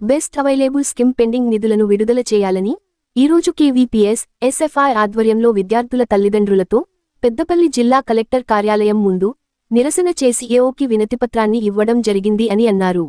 Best available scheme pending నిధులను విడుదల చేయాలని ఈరోజు కేవీపీఎస్ ఎస్ఎఫ్ఐ ఆధ్వర్యంలో విద్యార్థుల తల్లిదండ్రులతో పెద్దపల్లి జిల్లా కలెక్టర్ కార్యాలయం ముందు నిరసన చేసి ఏఓకి వినతిపత్రాన్ని ఇవ్వడం జరిగింది అని అన్నారు.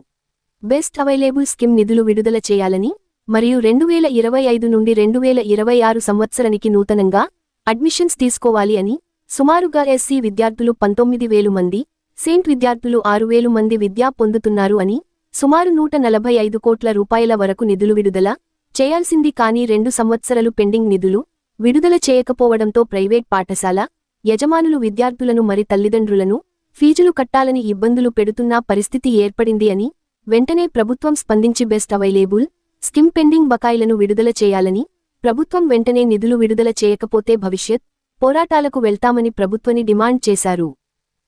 బెస్ట్ అవైలబుల్ స్కీమ్ నిధులు విడుదల చేయాలని మరియు 2025 నుండి 2026 సంవత్సరానికి నూతనంగా అడ్మిషన్స్ తీసుకోవాలి అని సుమారుగా ఎస్సీ విద్యార్థులు 19,000 మంది, సెయింట్ విద్యార్థులు 6,000 మంది విద్యా పొందుతున్నారు అని సుమారు 145 కోట్ల రూపాయల వరకు నిధులు విడుదల చేయాల్సింది కానీ 2 సంవత్సరాలు పెండింగ్ నిధులు విడుదల చేయకపోవడంతో ప్రైవేట్ పాఠశాల యజమానులు విద్యార్థులను మరి తల్లిదండ్రులను ఫీజులు కట్టాలని ఇబ్బందులు పెడుతున్న పరిస్థితి ఏర్పడింది అని వెంటనే ప్రభుత్వం స్పందించి బెస్ట్ అవైలబుల్ స్కీమ్ పెండింగ్ బకాయిలను విడుదల చేయాలని, ప్రభుత్వం వెంటనే నిధులు విడుదల చేయకపోతే భవిష్యత్ పోరాటాలకు వెళ్తామని ప్రభుత్వాన్ని డిమాండ్ చేశారు.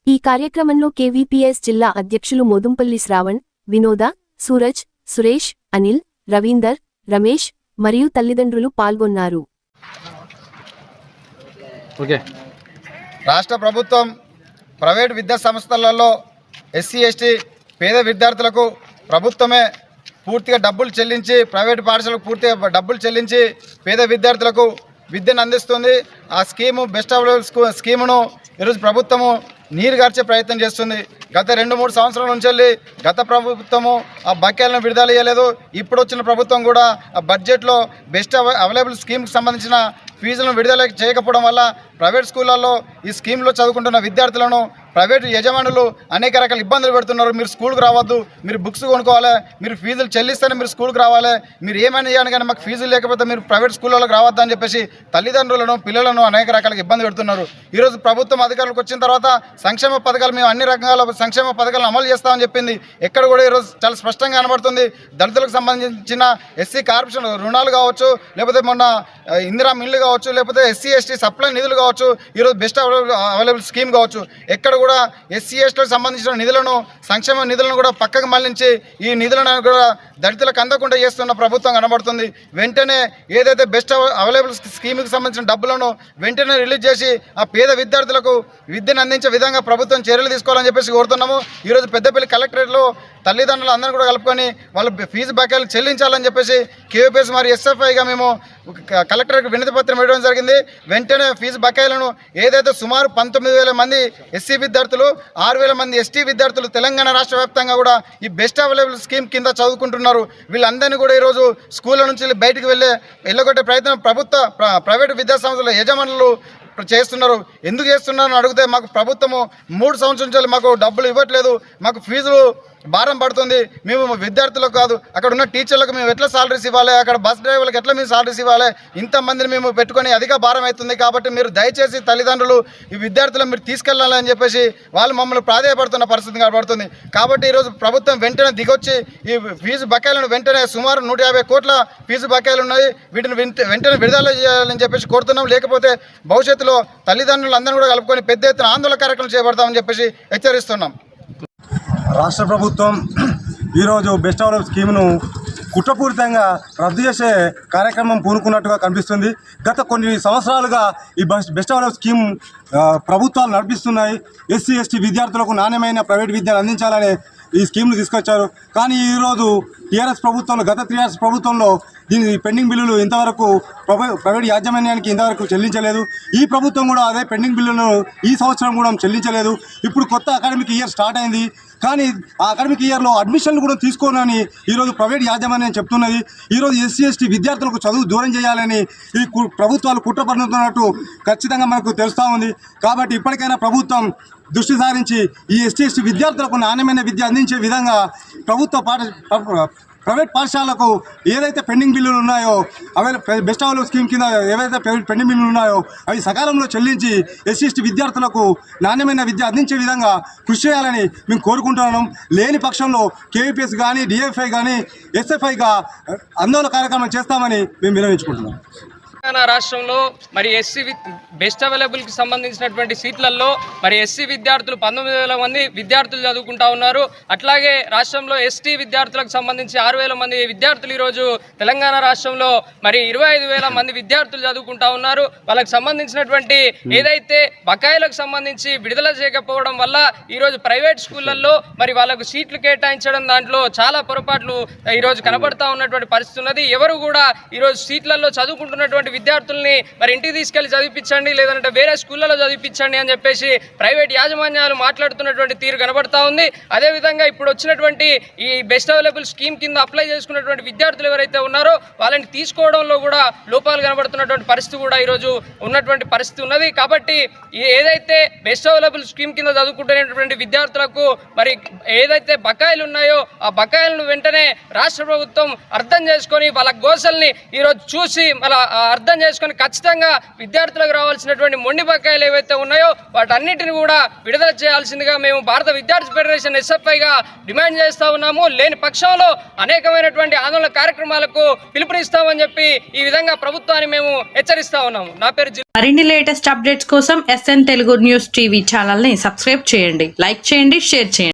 ఈ కార్యక్రమంలో కేవీపీఎస్ జిల్లా అధ్యక్షులు మోదుంపల్లి శ్రావణ్, వినోద, సూరజ్, సురేష్, అనిల్, రవీందర్, రమేష్ మరియు తల్లిదండ్రులు పాల్గొన్నారు. రాష్ట్ర ప్రభుత్వం ప్రైవేట్ విద్యా సంస్థలలో ఎస్సీ ఎస్టీ పేద విద్యార్థులకు ప్రభుత్వమే పూర్తిగా డబ్బులు చెల్లించి, ప్రైవేటు పాఠశాలకు పూర్తిగా డబ్బులు చెల్లించి పేద విద్యార్థులకు విద్యను అందిస్తుంది. ఆ స్కీము బెస్ట్ అవైలబుల్ స్కీమును ఈరోజు ప్రభుత్వము నీరుగార్చే ప్రయత్నం చేస్తుంది. గత 2-3 సంవత్సరాల నుంచి వెళ్ళి గత ప్రభుత్వము ఆ బకాయిలను విడుదల చేయలేదు. ఇప్పుడు వచ్చిన ప్రభుత్వం కూడా ఆ బడ్జెట్లో బెస్ట్ అవైలబుల్ స్కీమ్కి సంబంధించిన ఫీజులను విడుదల చేయకపోవడం వల్ల ప్రైవేట్ స్కూళ్ళల్లో ఈ స్కీమ్లో చదువుకుంటున్న విద్యార్థులను ప్రైవేటు యజమానులు అనేక రకాల ఇబ్బందులు పెడుతున్నారు. మీరు స్కూల్కి రావద్దు, మీరు బుక్స్ కొనుక్కోవాలి, మీరు ఫీజులు చెల్లిస్తేనే మీరు స్కూల్కి రావాలి, మీరు ఏమైనా చేయాలి కానీ మాకు ఫీజులు లేకపోతే మీరు ప్రైవేట్ స్కూళ్ళకి రావద్దు అని చెప్పేసి తల్లిదండ్రులను పిల్లలను అనేక రకాలుగా ఇబ్బంది పెడుతున్నారు. ఈరోజు ప్రభుత్వం అధికారులకు వచ్చిన తర్వాత సంక్షేమ పథకాలు మేము అన్ని రకాల సంక్షేమ పథకాలను అమలు చేస్తామని చెప్పింది. ఎక్కడ కూడా ఈరోజు చాలా స్పష్టంగా కనబడుతుంది. దళితులకు సంబంధించిన ఎస్సీ కార్పొరేషన్ రుణాలు కావచ్చు, లేకపోతే మొన్న ఇందిరా మిల్లు కావచ్చు, లేకపోతే ఎస్సీ ఎస్టీ సప్లై నిధులు కావచ్చు, ఈరోజు బెస్ట్ అవైలబుల్ స్కీమ్ కావచ్చు, ఎక్కడ కూడా ఎస్సీ ఎస్టీలకు సంబంధించిన నిధులను సంక్షేమ నిధులను కూడా పక్కకు మళ్లించి ఈ నిధులను కూడా దళితులకు అందకుండా చేస్తున్న ప్రభుత్వం కనబడుతుంది. వెంటనే ఏదైతే బెస్ట్ అవైలబుల్ స్కీమ్కి సంబంధించిన డబ్బులను వెంటనే రిలీజ్ చేసి ఆ పేద విద్యార్థులకు విద్యను అందించే విధంగా ప్రభుత్వం చర్యలు తీసుకోవాలని చెప్పేసి కోరుతున్నాము. ఈరోజు పెద్దపల్లి కలెక్టరేట్లో తల్లిదండ్రులు అందరూ కూడా కలుపుకొని వాళ్ళ ఫీజు బకాయిలు చెల్లించాలని చెప్పేసి కేవీపీఎస్ మరియు ఎస్ఎఫ్ఐగా మేము కలెక్టర్కి వినతి పత్రం ఇవ్వడం జరిగింది. వెంటనే ఫీజు బకాయిలను ఏదైతే సుమారు 19,000 మంది ఎస్సీ విద్యార్థులు, 6,000 మంది ఎస్టీ విద్యార్థులు తెలంగాణ రాష్ట్ర వ్యాప్తంగా కూడా ఈ బెస్ట్ అవైలబుల్ స్కీమ్ కింద చదువుకుంటున్నారు. వీళ్ళందరినీ కూడా ఈరోజు స్కూళ్ళ నుంచి బయటికి వెళ్ళగొట్టే ప్రయత్నం ప్రైవేటు విద్యా సంస్థల యజమానులు చేస్తున్నారు. ఎందుకు చేస్తున్నారని అడిగితే మాకు ప్రభుత్వము 3 సంవత్సరాల నుంచి మాకు డబ్బులు ఇవ్వట్లేదు, మాకు ఫీజులు భారం పడుతుంది, మేము విద్యార్థులకు కాదు అక్కడ ఉన్న టీచర్లకు మేము ఎట్లా సాలరీస్ ఇవ్వాలి, అక్కడ బస్ డ్రైవర్లకు ఎట్లా మేము సాలరీస్ ఇవ్వాలి, ఇంతమందిని మేము పెట్టుకొని అధిక భారం అవుతుంది. కాబట్టి మీరు దయచేసి తల్లిదండ్రులు ఈ విద్యార్థులను మీరు తీసుకెళ్లాలని చెప్పేసి వాళ్ళు మమ్మల్ని ప్రాధాయపడుతున్న పరిస్థితి కనబడుతుంది. కాబట్టి ఈరోజు ప్రభుత్వం వెంటనే దిగొచ్చి ఈ ఫీజు బకాయిలను వెంటనే సుమారు 150 కోట్ల ఫీజు బకాయిలు ఉన్నాయి, వీటిని వెంటనే విడుదల చేయాలని చెప్పేసి కోరుతున్నాం. లేకపోతే భవిష్యత్తులో తల్లిదండ్రులు అందరూ కూడా కలుపుకొని పెద్ద ఎత్తున ఆందోళన కార్యక్రమం చేపడతామని చెప్పేసి హెచ్చరిస్తున్నాం. రాష్ట్ర ప్రభుత్వం ఈరోజు బెస్ట్ అవైలబుల్ స్కీమ్ను కుట్రపూరితంగా రద్దు చేసే కార్యక్రమం పూనుకున్నట్టుగా కనిపిస్తుంది. గత కొన్ని సంవత్సరాలుగా ఈ బెస్ట్ అవైలబుల్ స్కీమ్ ప్రభుత్వాలు నడిపిస్తున్నాయి. ఎస్సీ ఎస్టీ విద్యార్థులకు నాణ్యమైన ప్రైవేట్ విద్యను అందించాలనే ఈ స్కీమ్ను తీసుకొచ్చారు. కానీ ఈరోజు టీఆర్ఎస్ ప్రభుత్వంలో గత టీఆర్ఎస్ ప్రభుత్వంలో దీని పెండింగ్ బిల్లులు ఇంతవరకు ప్రైవేట్ యాజమాన్యానికి ఇంతవరకు చెల్లించలేదు. ఈ ప్రభుత్వం కూడా అదే పెండింగ్ బిల్లులను ఈ సంవత్సరం కూడా చెల్లించలేదు. ఇప్పుడు కొత్త అకాడమిక్ ఇయర్ స్టార్ట్ అయింది, కానీ ఆ అకాడమిక్ ఇయర్లో అడ్మిషన్లు కూడా తీసుకోనని ఈరోజు ప్రైవేట్ యాజమాన్యం చెప్తున్నది. ఈరోజు ఎస్సీ ఎస్టీ విద్యార్థులకు చదువు దూరం చేయాలని ఈ ప్రభుత్వాలు కుట్ర పన్నుతున్నట్టు ఖచ్చితంగా మనకు తెలుస్తూ ఉంది. కాబట్టి ఇప్పటికైనా ప్రభుత్వం దృష్టి సారించి ఈ ఎస్టీ ఎస్టీ విద్యార్థులకు నాణ్యమైన విద్య అందించే విధంగా ప్రైవేట్ పాఠశాలకు ఏదైతే పెండింగ్ బిల్లులు ఉన్నాయో బెస్ట్ అవైలబుల్ స్కీమ్ కింద ఏవైతే పెండింగ్ బిల్లులు ఉన్నాయో అవి సకాలంలో చెల్లించి ఎస్సీ ఎస్టీ విద్యార్థులకు నాణ్యమైన విద్య అందించే విధంగా కృషి చేయాలని మేము కోరుకుంటున్నాం. లేని పక్షంలో కేవీపీఎస్ కానీ డిఎఫ్ఐ కానీ ఎస్ఎఫ్ఐగా ఆందోళన కార్యక్రమం చేస్తామని మేము విరమించుకుంటున్నాం. తెలంగాణ రాష్ట్రంలో మరి ఎస్సీ బెస్ట్ అవైలబుల్కి సంబంధించినటువంటి సీట్లలో మరి ఎస్సీ విద్యార్థులు 19,000 మంది విద్యార్థులు చదువుకుంటా ఉన్నారు. అట్లాగే రాష్ట్రంలో ఎస్టీ విద్యార్థులకు సంబంధించి 6,000 మంది విద్యార్థులు ఈరోజు తెలంగాణ రాష్ట్రంలో మరి 25,000 మంది విద్యార్థులు చదువుకుంటా ఉన్నారు. వాళ్ళకి సంబంధించినటువంటి ఏదైతే బకాయిలకు సంబంధించి విడుదల చేయకపోవడం వల్ల ఈరోజు ప్రైవేట్ స్కూళ్ళల్లో మరి వాళ్ళకు సీట్లు కేటాయించడం దాంట్లో చాలా పొరపాట్లు ఈరోజు కనబడతా ఉన్నటువంటి పరిస్థితి ఉన్నది. ఎవరు కూడా ఈరోజు సీట్లలో చదువుకుంటున్నటువంటి విద్యార్థుల్ని మరి ఇంటికి తీసుకెళ్లి చదివించండి, లేదంటే వేరే స్కూళ్ళలో చదివించండి అని చెప్పేసి ప్రైవేట్ యాజమాన్యాలు మాట్లాడుతున్నటువంటి తీరు కనబడతా ఉంది. అదేవిధంగా ఇప్పుడు వచ్చినటువంటి ఈ బెస్ట్ అవైలబుల్ స్కీమ్ కింద అప్లై చేసుకున్నటువంటి విద్యార్థులు ఎవరైతే ఉన్నారో వాళ్ళని తీసుకోవడంలో కూడా లోపాలు కనబడుతున్నటువంటి పరిస్థితి కూడా ఈరోజు ఉన్నటువంటి పరిస్థితి ఉన్నది. కాబట్టి ఏదైతే బెస్ట్ అవైలబుల్ స్కీమ్ కింద చదువుకుంటున్నటువంటి విద్యార్థులకు మరి ఏదైతే బకాయిలు ఉన్నాయో ఆ బకాయిలను వెంటనే రాష్ట్ర ప్రభుత్వం అర్థం చేసుకొని వాళ్ళ గోసల్ని ఈరోజు చూసి మళ్ళీ అర్థం చేసుకొని ఖచ్చితంగా విద్యార్థులకు రావాల్సినటువంటి మొండి బకాయిలు ఏవైతే ఉన్నాయో వాటన్నిటిని కూడా విడుదల చేయాల్సిందిగా మేము భారత విద్యార్థి ఫెడరేషన్ SFIగా డిమాండ్ చేస్తూ ఉన్నాము. లేని పక్షంలో అనేకమైనటువంటి ఆందోళన కార్యక్రమాలకు పిలుపునిస్తామని చెప్పి ఈ విధంగా ప్రభుత్వాన్ని మేము హెచ్చరిస్తా ఉన్నాము. నా పేరు మరిన్ని లేటెస్ట్ అప్డేట్స్ కోసం SN Telugu news TV channel ని సబ్స్క్రైబ్ చేయండి, లైక్ చేయండి, షేర్ చేయండి.